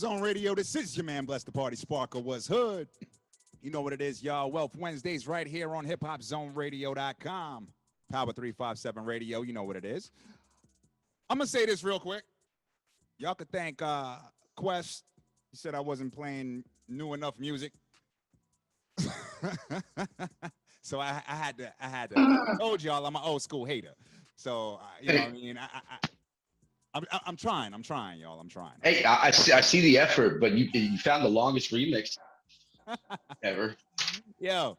Zone Radio. This is your man, Bless the Party Sparker was Hood. You know what it is, y'all. Wealth Wednesdays right here on hiphopzoneradio.com. Power 357 Radio. You know what it is. I'm going to say this real quick. Y'all could thank Quest. He said I wasn't playing new enough music. So I had to. I told y'all I'm an old school hater. So, you know what I mean? I'm trying, y'all. I'm trying. Hey, I see the effort, but you found the longest remix ever. Yo,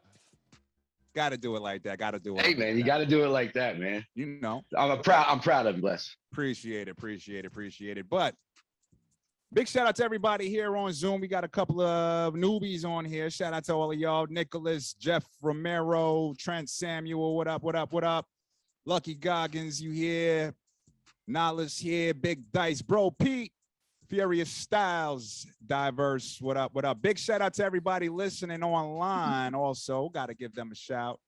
gotta do it like that. Gotta do it. Hey, like man, that. you got to do it like that, man. You know, I'm proud of you, Bless. Appreciate it. But big shout out to everybody here on Zoom. We got a couple of newbies on here. Shout out to all of y'all. Nicholas, Jeff Romero, Trent Samuel. What up? Lucky Goggins, you here? Nollis here. Big Dice, bro. Pete, Furious Styles, Diverse. What up? Big shout out to everybody listening online. Also, got to give them a shout.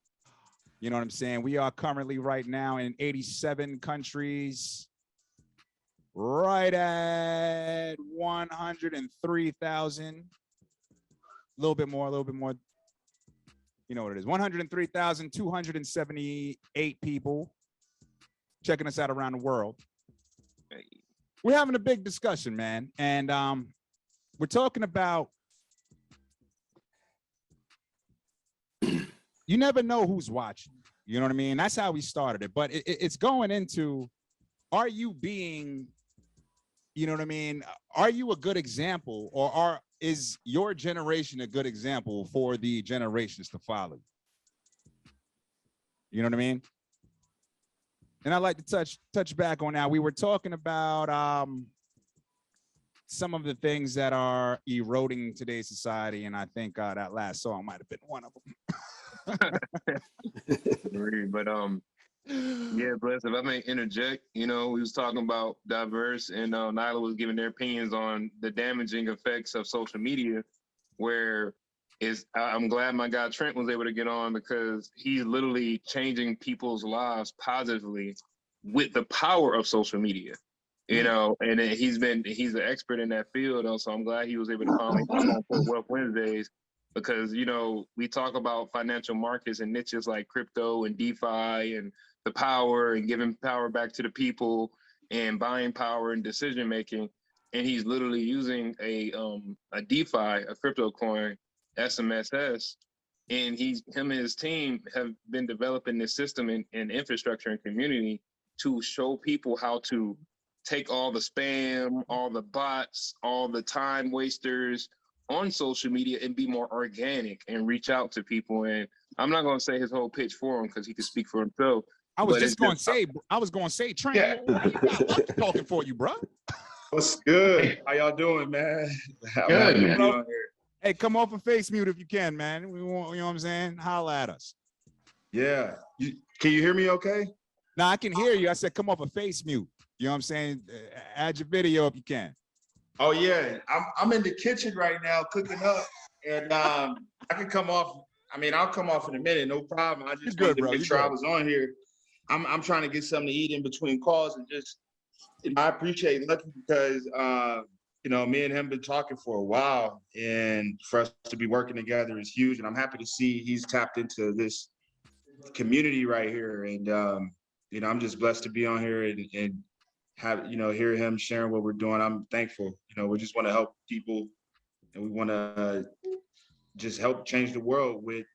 You know what I'm saying? We are currently right now in 87 countries. Right at 103,000. A little bit more. You know what it is. 103,278 people checking us out around the world. We're having a big discussion, man. And we're talking about you never know who's watching. You know what I mean? That's how we started it. But it's going into, are you being, you know what I mean? Are you a good example, or is your generation a good example for the generations to follow? You know what I mean? And I'd like to touch back on that. We were talking about some of the things that are eroding today's society, and I think that last song might have been one of them. But yeah, Bless, if I may interject, we was talking about Diverse, and Nyla was giving their opinions on the damaging effects of social media, where I'm glad my guy Trent was able to get on, because he's literally changing people's lives positively with the power of social media, and he's an expert in that field. Also, I'm glad he was able to finally come on for Wealth Wednesdays, because, we talk about financial markets and niches like crypto and DeFi and the power and giving power back to the people and buying power and decision making. And he's literally using a DeFi, a crypto coin, SMSS, and him and his team have been developing this system and infrastructure and community to show people how to take all the spam, all the bots, all the time wasters on social media and be more organic and reach out to people. And I'm not going to say his whole pitch for him, because he can speak for himself. I was going to say, Trent, Yeah. you got Lucky talking for you, bro. What's good? How y'all doing, man? Good, man. Bro. Hey, come off of face mute if you can, man. We want, you know what I'm saying? Holla at us. Yeah. Can you hear me okay? Now I can hear you. I said come off of face mute. You know what I'm saying? Add your video if you can. Oh yeah. I'm in the kitchen right now cooking up, and I can come off. I mean, I'll come off in a minute, no problem. I just wanted to make sure I was on here. I'm trying to get something to eat in between calls, and just I appreciate Lucky, because me and him been talking for a while, and for us to be working together is huge. And I'm happy to see he's tapped into this community right here. And I'm just blessed to be on here and have hear him sharing what we're doing. I'm thankful. We just want to help people, and we want to just help change the world with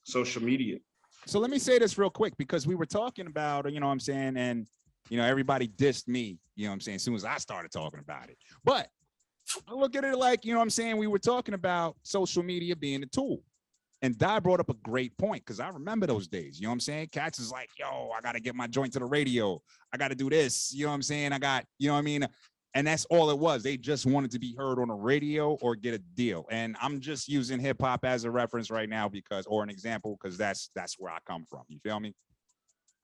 social media. So let me say this real quick, because we were talking about, you know what I'm saying, and everybody dissed me, you know what I'm saying, as soon as I started talking about it. But I look at it like, you know what I'm saying, we were talking about social media being a tool. And Di brought up a great point, because I remember those days, you know what I'm saying? Cats is like, yo, I got to get my joint to the radio. I got to do this, you know what I'm saying? I got, you know what I mean? And that's all it was. They just wanted to be heard on the radio or get a deal. And I'm just using hip hop as a reference right now, or an example, because that's where I come from. You feel me?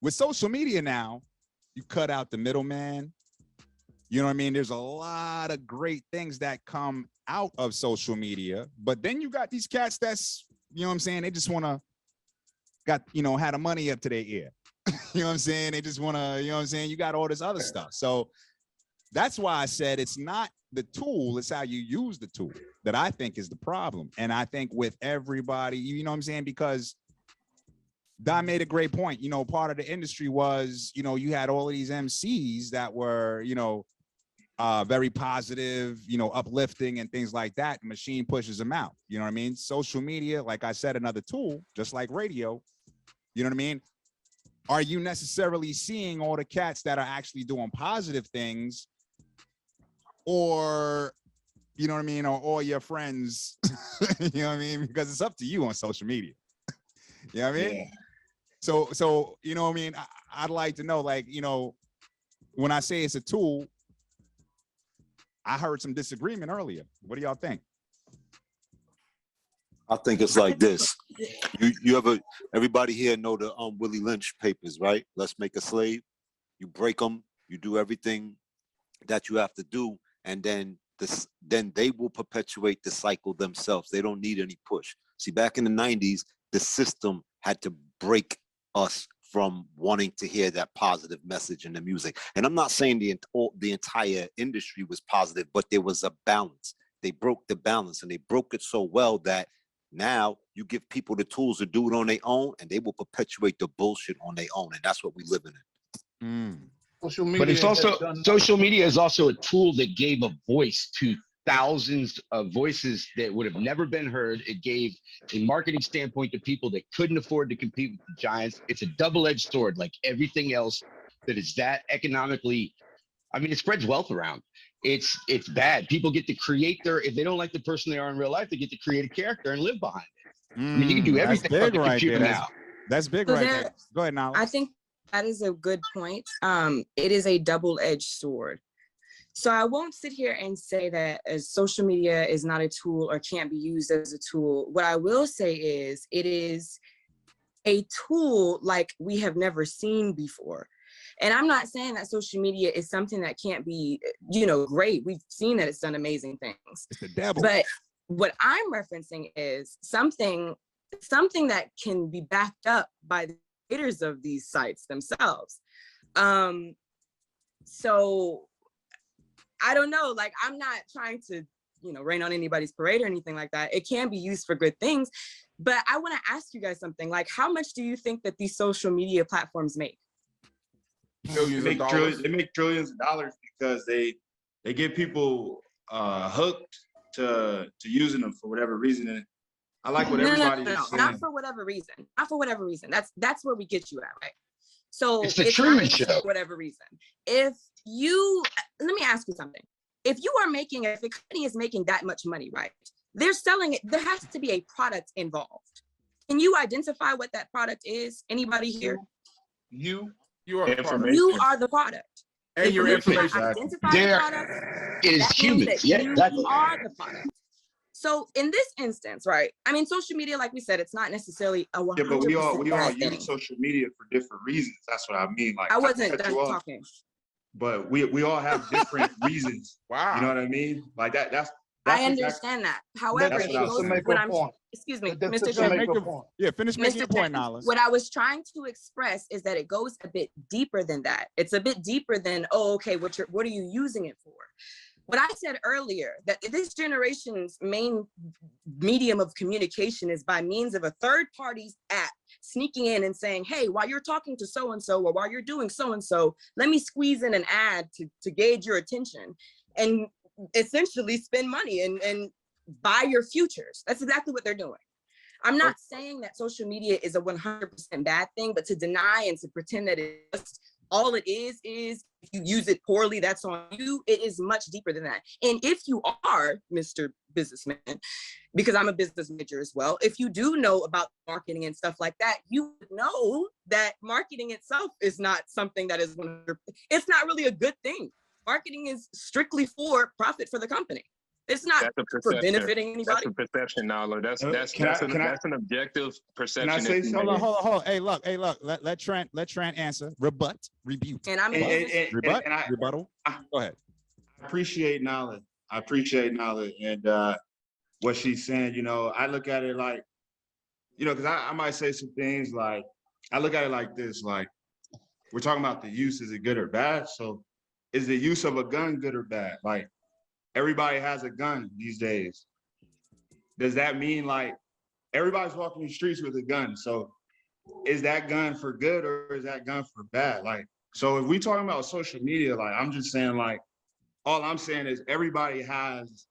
With social media now, you cut out the middleman. You know what I mean? There's a lot of great things that come out of social media, but then you got these cats that's, you know what I'm saying, they just want to had the money up to their ear. You know what I'm saying? They just want to, you know what I'm saying? You got all this other stuff. So that's why I said it's not the tool, it's how you use the tool that I think is the problem. And I think with everybody, you know what I'm saying? Because Don made a great point. You know, part of the industry was, you know, you had all of these MCs that were, you know, very positive, you know, uplifting and things like that. Machine pushes them out. You know what I mean? Social media, like I said, another tool, just like radio. You know what I mean? Are you necessarily seeing all the cats that are actually doing positive things, or, you know what I mean, or all your friends? You know what I mean? Because it's up to you on social media. You know what I mean? Yeah. So you know what I mean? I'd like to know, like, you know, when I say it's a tool, I heard some disagreement earlier. What do y'all think? I think it's like this. You ever, everybody here know the Willie Lynch papers, right? Let's Make a Slave. You break them, you do everything that you have to do, and then then they will perpetuate the cycle themselves. They don't need any push. See, back in the 90s, the system had to break us from wanting to hear that positive message in the music. And I'm not saying the entire industry was positive, but there was a balance. They broke the balance, and they broke it so well that now you give people the tools to do it on their own, and they will perpetuate the bullshit on their own. And that's what we live in. Social media, But it's also has done social media is also a tool that gave a voice to thousands of voices that would have never been heard. It gave a marketing standpoint to people that couldn't afford to compete with the giants. It's a double-edged sword, like everything else that is that economically. I mean, it spreads wealth around. It's bad. People get to create if they don't like the person they are in real life, they get to create a character and live behind it. I mean, you can do everything That's on big the right computer there. now. That's big So right there- there. Go ahead, Nala. I think that is a good point. It is a double-edged sword. So I won't sit here and say that social media is not a tool or can't be used as a tool. What I will say is it is a tool like we have never seen before. And I'm not saying that social media is something that can't be, you know, great. We've seen that it's done amazing things. It's the devil. But what I'm referencing is something that can be backed up by the creators of these sites themselves. So I don't know, like, I'm not trying to, you know, rain on anybody's parade or anything like that. It can be used for good things. But I want to ask you guys something, like, how much do you think that these social media platforms make? They make trillions of dollars because they get people hooked to using them for whatever reason. And I like what everybody is saying. Not for whatever reason. Not for whatever reason. That's where we get you at, right? So It's the Truman not Show. for whatever reason. Let me ask you something. If a company is making that much money, right? They're selling it. There has to be a product involved. Can you identify what that product is? Anybody here? you are the Information. product. You are the product. And If your you cannot information. identify the There product, is that means humans. that Yeah, you exactly. are the product. So in this instance, right? I mean, social media, like we said, it's not necessarily a 100% Yeah, but we all bad thing. use social media for different reasons. That's what I mean. Like, I not to wasn't cut done you off, talking. but we all have different reasons. Wow. You know what I mean? Like that's I exactly- understand that. However, That's it what I was goes saying. with what I'm, excuse me, That's Mr. to Chairman. make a Make point. finish making your Mr. point, Chairman, Nala. what I was trying to express is that it goes a bit deeper than that. It's a bit deeper than, oh, okay, what are you using it for? What I said earlier, that this generation's main medium of communication is by means of a third party's app sneaking in and saying, hey, while you're talking to so-and-so or while you're doing so-and-so, let me squeeze in an ad to gauge your attention and essentially spend money and buy your futures. That's exactly what they're doing. I'm not saying that social media is a 100% bad thing, but to deny and to pretend that it's all it is if you use it poorly, that's on you. It is much deeper than that. And if you are, Mr. Businessman, because I'm a business major as well, if you do know about marketing and stuff like that, you know that marketing itself is not something that is it's not really a good thing. Marketing is strictly for profit for the company. It's not That's a for perception. benefiting That's anybody. a perception, Nala. That's Can that's an objective perception. Can I say that you something? make. Hold on. Hey, look. Let Trent answer. Rebut. Rebuke. And I'm a business. Rebut. and I- Rebuttal. Go ahead. appreciate knowledge. And what she's saying, you know, I look at it like, you know, because I might say some things like, I look at it like this, like, we're talking about the use, is it good or bad? So is the use of a gun good or bad? Like, everybody has a gun these days. Does that mean like everybody's walking the streets with a gun? So is that gun for good or is that gun for bad? Like, so if we talking about social media, like I'm just saying like, all I'm saying is everybody has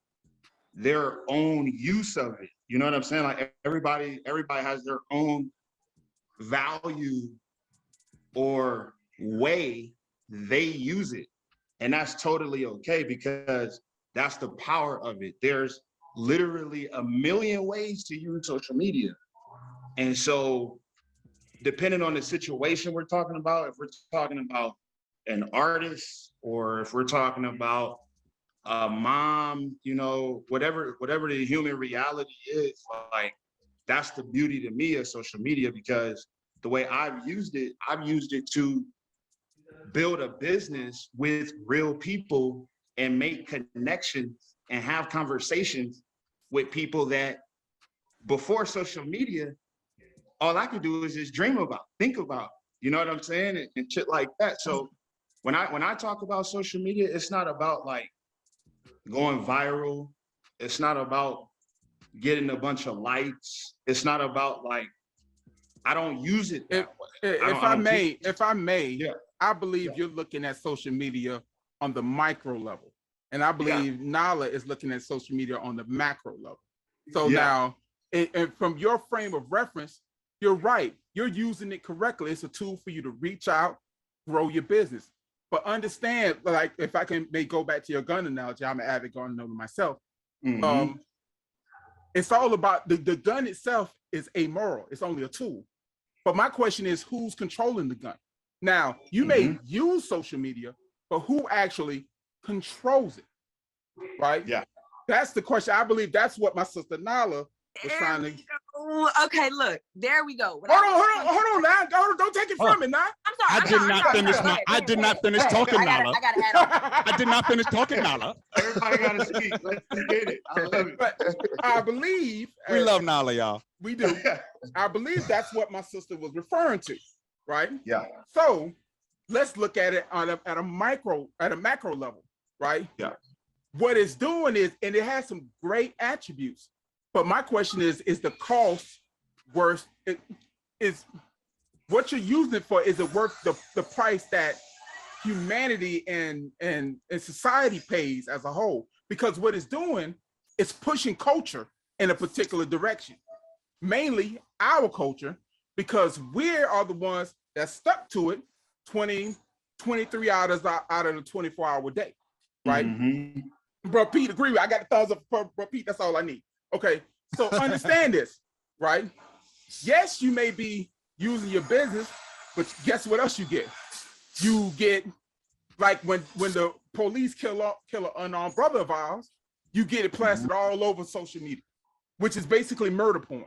their own use of it. You know what I'm saying? Like everybody has their own value or way they use it. And that's totally okay because that's the power of it. There's literally a million ways to use social media. And so depending on the situation we're talking about, if we're talking about an artist or if we're talking about a mom, you know, whatever the human reality is, like that's the beauty to me of social media because the way I've used it to build a business with real people and make connections and have conversations with people that before social media, all I could do is just dream about, think about, you know what I'm saying? And shit like that. So when I talk about social media, it's not about like going viral. It's not about getting a bunch of likes. It's not about like, I don't use it that way. If I may, Yeah. I believe you're looking at social media on the micro level. And I believe Nala is looking at social media on the macro level. So now, and from your frame of reference, you're right. You're using it correctly. It's a tool for you to reach out, grow your business. But understand, like, if I may go back to your gun analogy, I'm an avid gun owner myself. It's all about the gun itself is amoral. It's only a tool. But my question is, who's controlling the gun? Now, you may use social media, but who actually controls it, right? Yeah. That's the question. I believe that's what my sister Nala was trying to. Okay, look, there we go. Hold on now. Don't take it from me now. I'm sorry. I did not finish talking, Nala. I gotta add on. I did not finish talking, Nala. Everybody gotta speak. Let's get it. I love it. But I believe We love Nala, y'all. we do. I believe that's what my sister was referring to, right? Yeah. So let's look at it at a macro level, right? Yeah. What it's doing is, and it has some great attributes, but my question is the cost worth? Is what you're using it for? Is it worth the price that humanity and society pays as a whole? Because what it's doing is pushing culture in a particular direction, mainly our culture, because we are the ones that stuck to it 23 hours out of the 24-hour day, right? Bro, Pete, agree with. I got the thumbs up for Bro, Pete. That's all I need. Okay, so understand this, right? Yes, you may be using your business, but guess what else you get? You get, like when the police kill an unarmed brother of ours, you get it plastered all over social media, which is basically murder porn,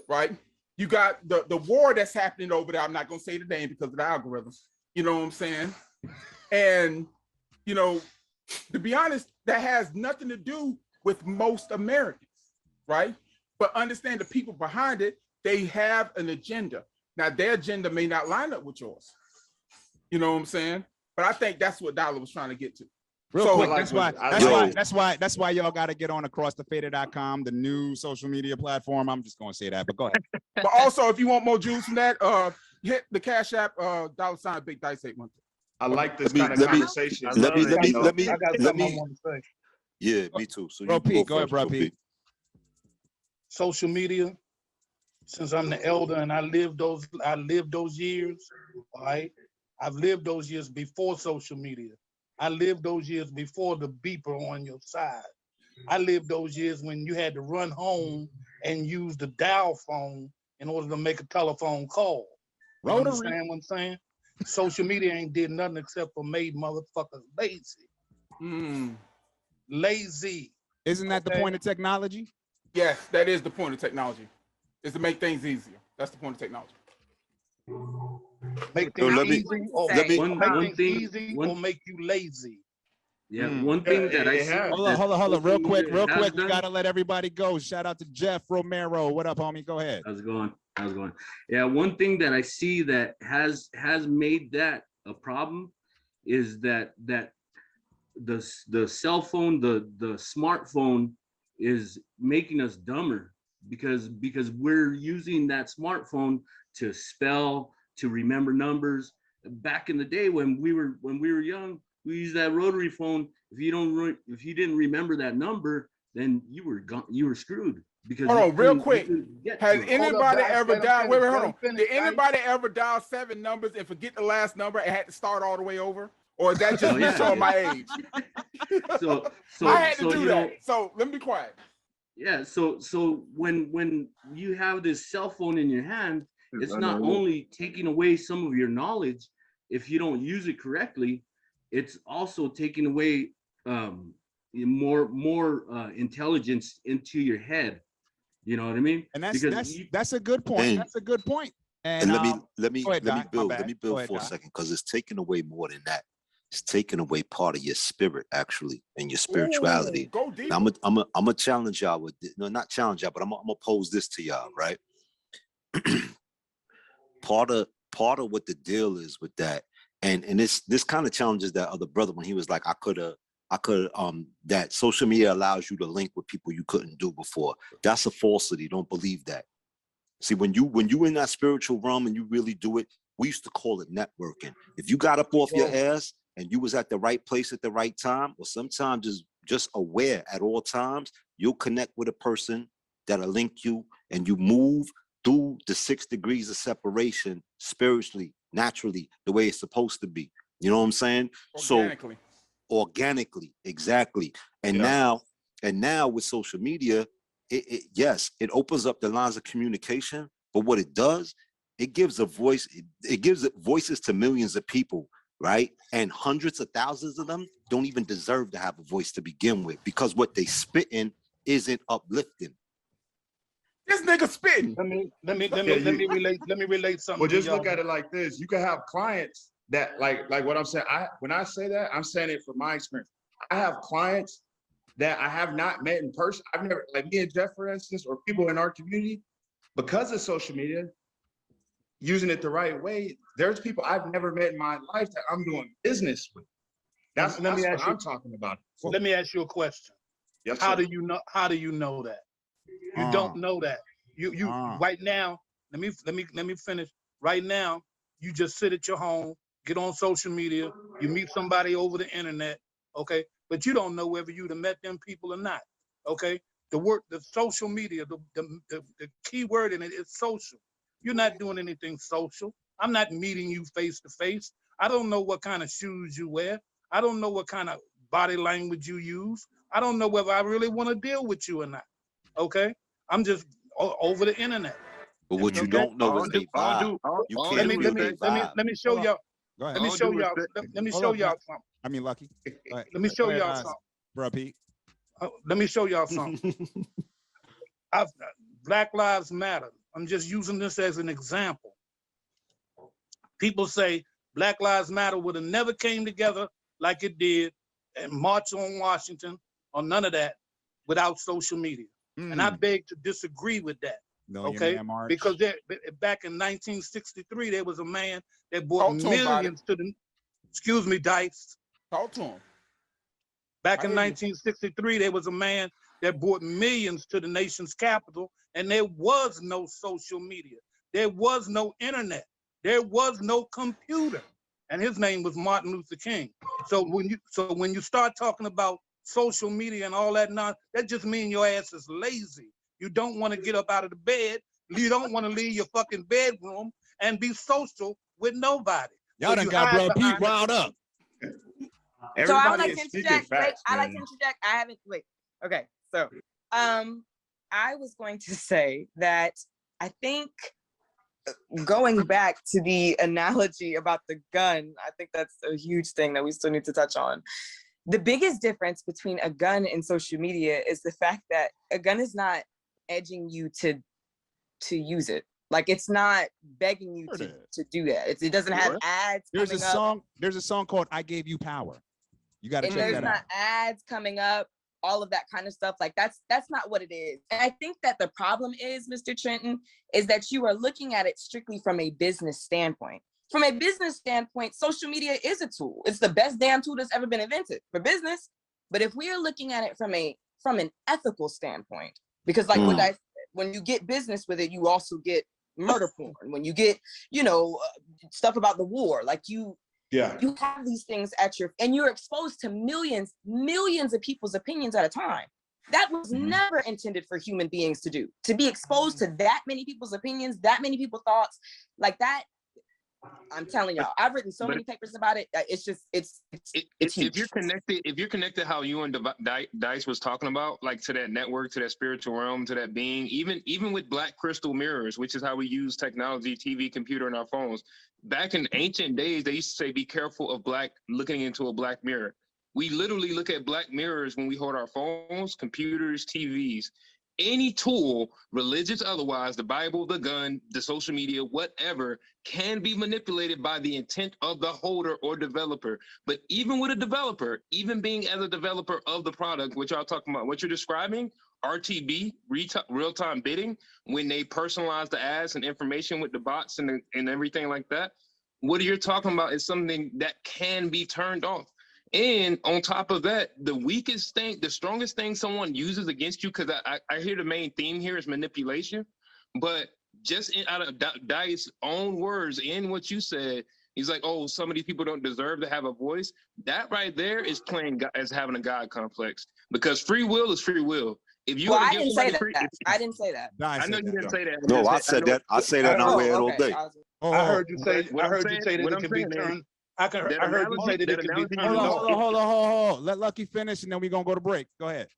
right? You got the war that's happening over there. I'm not gonna say the name because of the algorithms. You know what I'm saying? And you know, to be honest, that has nothing to do with most Americans, right? But understand the people behind it, they have an agenda. Now, their agenda may not line up with yours. You know what I'm saying? But I think that's what Dollar was trying to get to. Real quick, that's why y'all got to get on acrossthefader.com, the new social media platform. I'm just gonna say that, but go ahead. But also, if you want more juice from that, hit the Cash App, $ Big Dice 813. I like this kind of conversation. Let me. I got something I want to say. Yeah, me too. So Bro, you Pete, go ahead, first, bro, Pete. Social media, since I'm the elder and I lived those years, all right? I've lived those years before social media. I lived those years before the beeper on your side. I lived those years when you had to run home and use the dial phone in order to make a telephone call. You understand what I'm saying? Social media ain't did nothing except for made motherfuckers lazy. Lazy. Isn't that the point of technology? Yes, that is the point of technology, is to make things easier. That's the point of technology. Make things easy or make you lazy. Yeah, one thing that I see. Hold on, real quick. We gotta let everybody go. Shout out to Jeff Romero. What up, homie? Go ahead. How's it going? Yeah, one thing that I see that has made that a problem is that the cell phone, the smartphone is making us dumber because we're using that smartphone to spell, to remember numbers. Back in the day when we were young, we used that rotary phone. If you didn't remember that number, then you were screwed. Because hold on, real you quick. couldn't get Has to it. anybody ever dialed? Wait, hold on. finish, Did Dice. anybody ever dial 7 numbers and forget the last number and had to start all the way over? Or is that just Oh, me yeah, showing yeah. my age? So I had to so, do you that. know, So let me be quiet. yeah, so when you have this cell phone in your hand, it's not unreal. only taking away some of your knowledge if you don't use it correctly, it's also taking away more intelligence into your head. You know what I mean? And Because that's a good point. And- That's a good point. And let me go ahead, let me Doc. My build bad. let me Go build ahead, for a Doc. second because it's taking away more than that. It's taking away part of your spirit actually and your spirituality. Ooh, go deep. Now, I'm gonna challenge y'all with no, not challenge y'all, but I'm gonna pose this to y'all, right? part of what the deal is with that, and this kind of challenges that other brother when he was like, I could that social media allows you to link with people you couldn't do before. That's a falsity. Don't believe that. See, when you in that spiritual realm and you really do it, we used to call it networking. If you got up off your ass and you was at the right place at the right time, or sometimes just aware at all times, you'll connect with a person that'll link you and you move through the 6 degrees of separation spiritually, naturally, the way it's supposed to be. You know what I'm saying? Organically. So organically, exactly. And Yeah. now with social media, yes, it opens up the lines of communication, but what it does, it gives a voice, it gives voices to millions of people, right? And hundreds of thousands of them don't even deserve to have a voice to begin with because what they spitting isn't uplifting. This nigga spitting. Let me relate something. Well, to just y'all. look at it like this. You can have clients that like what I'm saying. When I say that, I'm saying it from my experience. I have clients that I have not met in person. I've never, like me and Jeff, for instance, or people in our community, because of social media, using it the right way, there's people I've never met in my life that I'm doing business with. That's what I'm talking about. Let me ask you a question. Yes, How sir. do you know that? You don't know that. You right now, let me finish. Right now, you just sit at your home, get on social media, you meet somebody over the internet, okay? But you don't know whether you'd have met them people or not. Okay. The social media, the key word in it is social. You're not doing anything social. I'm not meeting you face to face. I don't know what kind of shoes you wear. I don't know what kind of body language you use. I don't know whether I really want to deal with you or not. Okay. I'm just over the internet. But what you don't know is they vibe. You can't read their vibe. Let me show y'all. Go ahead. Let me show y'all. Let me show y'all something. I mean, Lucky. Let me show y'all something. Bro, Pete. Let me show y'all something. Black Lives Matter. I'm just using this as an example. People say Black Lives Matter would have never came together like it did and March on Washington or none of that without social media. And I beg to disagree with that. Okay, because back in 1963, there was a man that brought millions to the, excuse me, Dice. Talk to him. Back in 1963, there was a man that brought millions to the nation's capital, and there was no social media. There was no internet. There was no computer. And his name was Martin Luther King. So when you start talking about social media and all that, that just means your ass is lazy. You don't want to get up out of the bed. You don't want to leave your fucking bedroom and be social with nobody. Y'all done got Bro Pete riled up. So I would like to interject. I like to interject. I haven't, wait. Okay, so I was going to say that I think going back to the analogy about the gun, I think that's a huge thing that we still need to touch on. The biggest difference between a gun and social media is the fact that a gun is not edging you to use it. Like, it's not begging you to do that. It doesn't have ads. There's a song called "I Gave You Power." You got to check that out. There's not ads coming up, all of that kind of stuff. Like, that's not what it is. And I think that the problem is, Mr. Trenton, is that you are looking at it strictly from a business standpoint. from a business standpoint, social media is a tool. It's the best damn tool that's ever been invented for business. But if we are looking at it from an ethical standpoint, because like what I said, when you get business with it, you also get murder porn. When you get, stuff about the war, like you have these things and you're exposed to millions of people's opinions at a time. That was never intended for human beings to do. To be exposed to that many people's opinions, that many people's thoughts, like that. I'm telling y'all, I've written so many papers about it. It's just, it's huge. If you're connected, how you and Dice was talking about, like to that network, to that spiritual realm, to that being, even with black crystal mirrors, which is how we use technology, TV, computer, and our phones. Back in ancient days, they used to say, be careful of looking into a black mirror. We literally look at black mirrors when we hold our phones, computers, TVs. Any tool, religious, otherwise, the Bible, the gun, the social media, whatever, can be manipulated by the intent of the holder or developer. But even with a developer, even being as a developer of the product, which y'all talking about, what you're describing, RTB, real-time bidding, when they personalize the ads and information with the bots and everything like that, what you're talking about is something that can be turned off. And on top of that, the strongest thing someone uses against you, because I hear the main theme here is manipulation, but just out of Dice's own words in what you said, he's like, oh, some of these people don't deserve to have a voice. That right there is playing as having a God complex, because free will is free will. If you I didn't say that. I didn't say that. I know you didn't say that. No, I said that. I say that and I wear it all day. I heard you say that it can be turned. I heard you say that it can be turned off. Hold on. Let Lucky finish, and then we're gonna go to break. Go ahead.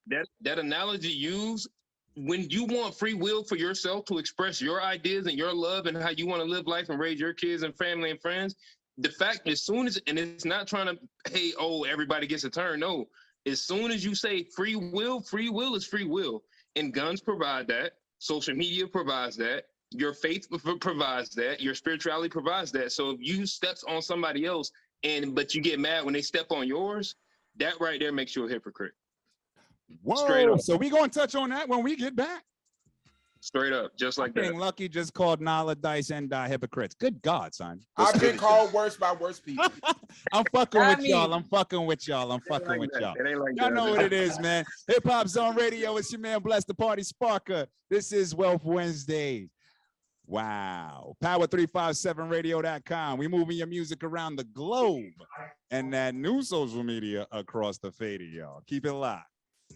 That analogy used, when you want free will for yourself to express your ideas and your love and how you want to live life and raise your kids and family and friends, the fact, as soon as, and it's not trying to, hey, oh, everybody gets a turn. No, as soon as you say free will is free will. And guns provide that. Social media provides that. Your faith provides that. Your spirituality provides that. So if you steps on somebody else, but you get mad when they step on yours, that right there makes you a hypocrite. Whoa! Straight up. So we gonna touch on that when we get back. Straight up, just like that. Lucky just called Nala, Dice, and hypocrites. Good God, son. I've been called worse by worse people. I'm fucking with y'all. I'm fucking with y'all. Y'all know what it is, man. Hip Hop Zone Radio. It's your man, Bless the Party Sparker. This is Wealth Wednesday. Wow. Power357radio.com. We moving your music around the globe and that new social media across the fader, y'all. Keep it locked.